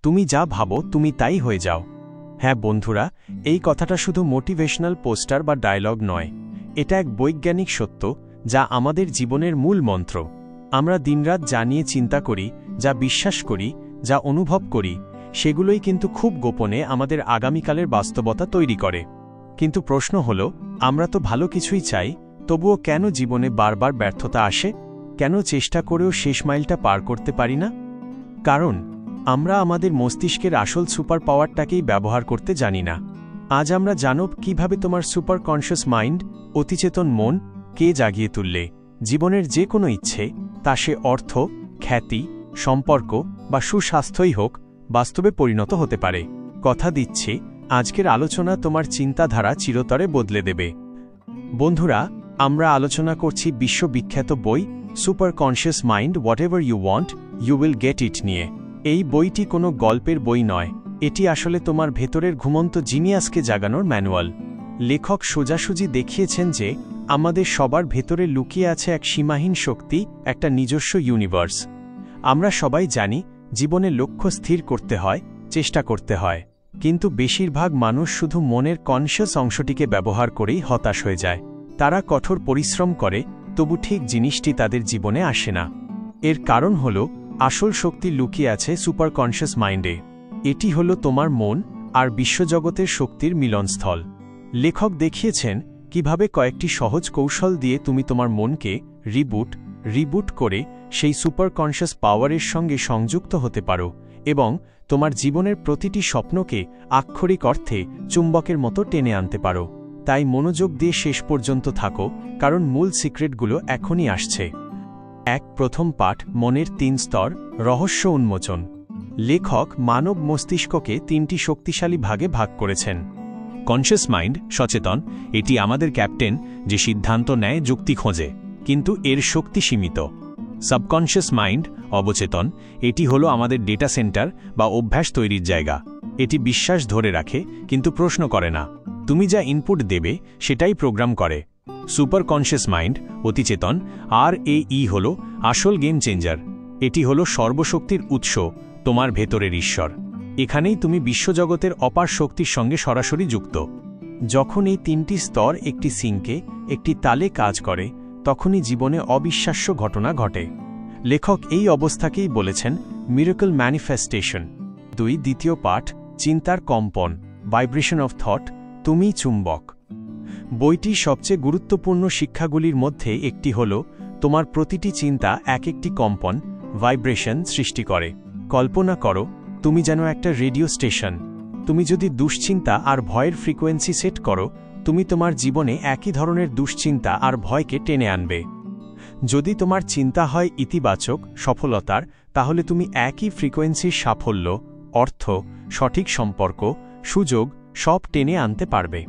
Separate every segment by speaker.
Speaker 1: তুমি যা ভাবো তুমি তাই হয়ে যাও। হ্যাঁ বন্ধুরা, এই কথাটা শুধু মোটিভেশনাল পোস্টার বা ডায়লগ নয়, এটা এক বৈজ্ঞানিক সত্য যা আমাদের জীবনের মূল মন্ত্র। আমরা দিনরাত যা নিয়ে চিন্তা করি, যা বিশ্বাস করি, যা অনুভব করি, সেগুলোই কিন্তু খুব গোপনে আমাদের আগামীকালের বাস্তবতা তৈরি করে। কিন্তু প্রশ্ন হল, আমরা তো ভালো কিছুই চাই, তবুও কেন জীবনে বারবার ব্যর্থতা আসে? কেন চেষ্টা করেও শেষ মাইলটা পার করতে পারি না? কারণ আমরা আমাদের মস্তিষ্কের আসল সুপার পাওয়ারটাকেই ব্যবহার করতে জানি না। আজ আমরা জানব কিভাবে তোমার সুপার কনশিয়াস মাইন্ড, অতিচেতন মন কে জাগিয়ে তুললে জীবনের যে কোনো ইচ্ছে, তা সে অর্থ, খ্যাতি, সম্পর্ক বা সুস্বাস্থ্যই হোক, বাস্তবে পরিণত হতে পারে। কথা দিচ্ছি, আজকের আলোচনা তোমার চিন্তাধারা চিরতরে বদলে দেবে। বন্ধুরা, আমরা আলোচনা করছি বিশ্ববিখ্যাত বই super conscious mind, whatever you want you will get it নিয়ে। এই বইটি কোনো গল্পের বই নয়, এটি আসলে তোমার ভেতরের ঘুমন্ত জিনিয়াসকে জাগানোর ম্যানুয়াল। লেখক সোজাসুজি দেখিয়েছেন যে আমাদের সবার ভেতরে লুকিয়ে আছে এক সীমাহীন শক্তি, একটা নিজস্ব ইউনিভার্স। আমরা সবাই জানি জীবনে লক্ষ্য স্থির করতে হয়, চেষ্টা করতে হয়, কিন্তু বেশিরভাগ মানুষ শুধু মনের কনশিয়াস অংশটিকে ব্যবহার করেই হতাশ হয়ে যায়। তারা কঠোর পরিশ্রম করে, তবু ঠিক জিনিসটি তাদের জীবনে আসে না। এর কারণ হল আসল শক্তি লুকিয়ে আছে সুপার কনশিয়াস মাইন্ডে। এটি হল তোমার মন আর বিশ্বজগতের শক্তির মিলনস্থল। লেখক দেখিয়েছেন কিভাবে কয়েকটি সহজ কৌশল দিয়ে তুমি তোমার মনকে রিবুট করে সেই সুপার কনশিয়াস পাওয়ারের সঙ্গে সংযুক্ত হতে পারো এবং তোমার জীবনের প্রতিটি স্বপ্নকে আক্ষরিক অর্থে চুম্বকের মতো টেনে আনতে পারো। তাই মনোযোগ দিয়ে শেষ পর্যন্ত থাকো, কারণ মূল সিক্রেটগুলো এখনই আসছে। প্রথম পাঠ, মনের 3 স্তর, রহস্য উন্মোচন। লেখক মানব মস্তিষ্ককে 3টি শক্তিশালী ভাগে ভাগ করেছেন।
Speaker 2: কনশিয়াস মাইন্ড, সচেতন, এটি আমাদের ক্যাপ্টেন, যে সিদ্ধান্ত নেয়, যুক্তি খোঁজে, কিন্তু এর শক্তি সীমিত। সাবকনশিয়াস মাইন্ড, অবচেতন, এটি হলো আমাদের ডেটা সেন্টার বা অভ্যাস তৈরির জায়গা। এটি বিশ্বাস ধরে রাখে কিন্তু প্রশ্ন করে না। তুমি যা ইনপুট দেবে সেটাই প্রোগ্রাম করে। সুপার কনশিয়াস মাইন্ড, অতিচেতন, RAE হল আসল গেম চেঞ্জার। এটি হল সর্বশক্তির উৎস, তোমার ভেতরের ঈশ্বর। এখানেই তুমি বিশ্বজগতের অপার শক্তির সঙ্গে সরাসরি যুক্ত।
Speaker 1: যখন এই 3টি স্তর একটি সিঙ্কে, একটি তালে কাজ করে, তখনই জীবনে অবিশ্বাস্য ঘটনা ঘটে। লেখক এই অবস্থাকেই বলেছেন মিরাকল ম্যানিফেস্টেশন। দ্বিতীয় পাঠ, চিন্তার কম্পন, ভাইব্রেশন অফ থট, তুমি চুম্বক। বইটির সবচেয়ে গুরুত্বপূর্ণ শিক্ষাগুলির মধ্যে একটি হল তোমার প্রতিটি চিন্তা এক একটি কম্পন, ভাইব্রেশন সৃষ্টি করে। কল্পনা করো তুমি যেন একটা রেডিও স্টেশন। তুমি যদি দুশ্চিন্তা আর ভয়ের ফ্রিকোয়েন্সি সেট করো, তুমি তোমার জীবনে একই ধরনের দুশ্চিন্তা আর ভয়কে টেনে আনবে। যদি তোমার চিন্তা হয় ইতিবাচক, সফলতার, তাহলে তুমি একই ফ্রিকোয়েন্সির সাফল্য, অর্থ, সঠিক সম্পর্ক, সুযোগ সব টেনে আনতে পারবে।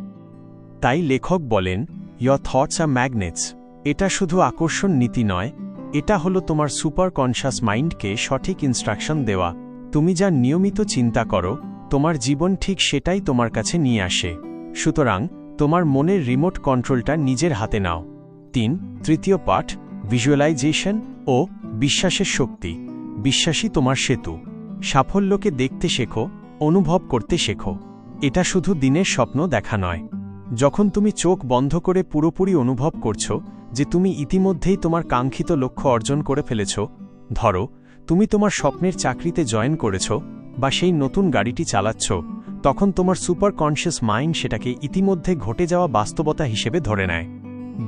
Speaker 1: তাই লেখক বলেন, ইয়োর থটস আর ম্যাগনেটস। এটা শুধু আকর্ষণ নীতি নয়, এটা হলো তোমার সুপার কনশিয়াস মাইন্ডকে সঠিক ইনস্ট্রাকশন দেওয়া। তুমি যা নিয়মিত চিন্তা করো, তোমার জীবন ঠিক সেটাই তোমার কাছে নিয়ে আসে। সুতরাং তোমার মনের রিমোট কন্ট্রোলটা নিজের হাতে নাও। তৃতীয় পাঠ, ভিজুয়ালাইজেশন ও বিশ্বাসের শক্তি। বিশ্বাসই তোমার সেতু। সাফল্যকে দেখতে শেখো, অনুভব করতে শেখো। এটা শুধু দিনের স্বপ্ন দেখা নয়। যখন তুমি চোখ বন্ধ করে পুরোপুরি অনুভব করছো যে তুমি ইতিমধ্যেই তোমার কাঙ্ক্ষিত লক্ষ্য অর্জন করে ফেলেছ, ধরো তুমি তোমার স্বপ্নের চাকরিতে জয়েন করেছ বা সেই নতুন গাড়িটি চালাচ্ছ, তখন তোমার সুপার কনশিয়াস মাইন্ড সেটাকে ইতিমধ্যে ঘটে যাওয়া বাস্তবতা হিসেবে ধরে নেয়।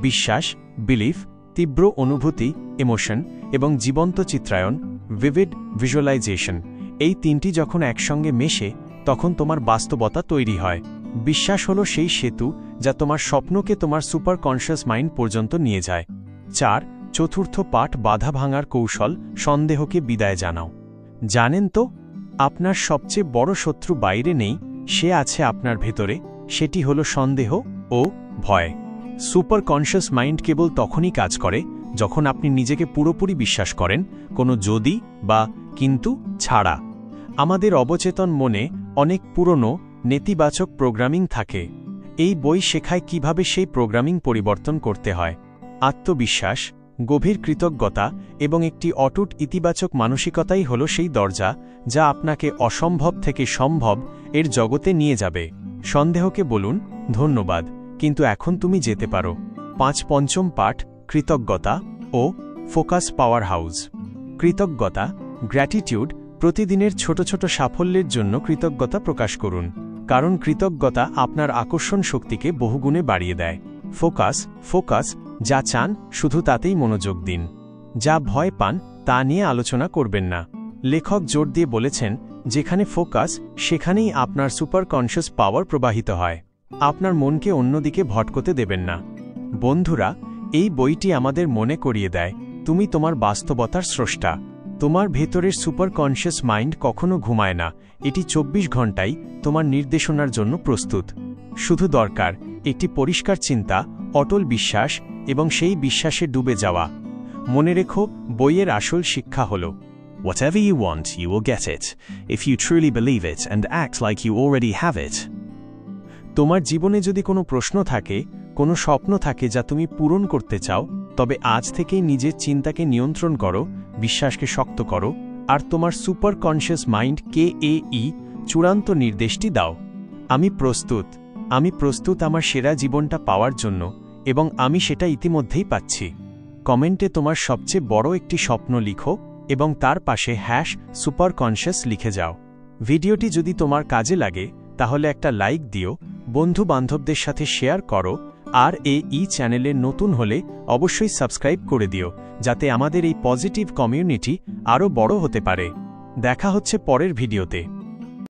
Speaker 1: বিশ্বাস, বিলিফ, তীব্র অনুভূতি, ইমোশন এবং জীবন্ত চিত্রায়ন, ভিভিড ভিজুয়ালাইজেশন, এই 3টি যখন একসঙ্গে মেশে, তখন তোমার বাস্তবতা তৈরি হয়। বিশ্বাস হলো সেই সেতু যা তোমার স্বপ্নকে তোমার সুপার কনশিয়াস মাইন্ড পর্যন্ত নিয়ে যায়। চতুর্থ পাঠ, বাধা ভাঙার কৌশল, সন্দেহকে বিদায় জানাও। জানেন তো, আপনার সবচেয়ে বড় শত্রু বাইরে নেই, সে আছে আপনার ভেতরে। সেটি হলো সন্দেহ ও ভয়। সুপার কনশিয়াস মাইন্ড কেবল তখনই কাজ করে যখন আপনি নিজেকে পুরোপুরি বিশ্বাস করেন, কোনো যদি বা কিন্তু ছাড়া। আমাদের অবচেতন মনে অনেক পুরনো নেতিবাচক প্রোগ্রামিং থাকে। এই বই শেখায় কিভাবে সেই প্রোগ্রামিং পরিবর্তন করতে হয়। আত্মবিশ্বাস, গভীর কৃতজ্ঞতা এবং একটি অটুট ইতিবাচক মানসিকতাই হল সেই দরজা যা আপনাকে অসম্ভব থেকে সম্ভব এর জগতে নিয়ে যাবে। সন্দেহকে বলুন, ধন্যবাদ, কিন্তু এখন তুমি যেতে পারো। পঞ্চম পাঠ, কৃতজ্ঞতা ও ফোকাস পাওয়ার হাউস। কৃতজ্ঞতা, গ্র্যাটিটিউড। প্রতিদিনের ছোট ছোট সাফল্যের জন্য কৃতজ্ঞতা প্রকাশ করুন, কারণ কৃতজ্ঞতা আপনার আকর্ষণ শক্তিকে বহুগুণে বাড়িয়ে দেয়। ফোকাস, যা চান শুধু তাতেই মনোযোগ দিন। যা ভয় পান তা নিয়ে আলোচনা করবেন না। লেখক জোর দিয়ে বলেছেন, যেখানে ফোকাস সেখানেই আপনার সুপারকনশিয়াস পাওয়ার প্রবাহিত হয়। আপনার মনকে অন্যদিকে ভটকতে দেবেন না। বন্ধুরা, এই বইটি আমাদের মনে করিয়ে দেয়, তুমি তোমার বাস্তবতার স্রষ্টা। তোমার ভেতরের সুপারকনশিয়াস মাইন্ড কখনো ঘুমায় না, এটি 24 ঘন্টাই তোমার নির্দেশনার জন্য প্রস্তুত। শুধু দরকার একটি পরিষ্কার চিন্তা, অটল বিশ্বাস এবং সেই বিশ্বাসে ডুবে যাওয়া। মনে রেখো, বইয়ের আসল শিক্ষা হল,
Speaker 2: Whatever you want, you will get it, if you truly believe it and act like you already have it.
Speaker 1: তোমার জীবনে যদি কোনো প্রশ্ন থাকে, কোনো স্বপ্ন থাকে যা তুমি পূরণ করতে চাও, তবে আজ থেকেই নিজের চিন্তাকে নিয়ন্ত্রণ করো, বিশ্বাসকে শক্ত করো, আর তোমার সুপারকনশিয়াস মাইন্ড চূড়ান্ত নির্দেশটি দাও। আমি প্রস্তুত আমার সেরা জীবনটা পাওয়ার জন্য, এবং আমি সেটা ইতিমধ্যেই পাচ্ছি। কমেন্টে তোমার সবচেয়ে বড় একটি স্বপ্ন লিখো এবং তার পাশে #সুপারকনশিয়াস লিখে যাও। ভিডিওটি যদি তোমার কাজে লাগে তাহলে একটা লাইক দিও, বন্ধু-বান্ধবদের সাথে শেয়ার করো, আর এই চ্যানেলে নতুন হলে অবশ্যই সাবস্ক্রাইব করে দিও, যাতে আমাদের এই পজিটিভ কমিউনিটি আরও বড় হতে পারে। দেখা হচ্ছে পরের ভিডিওতে।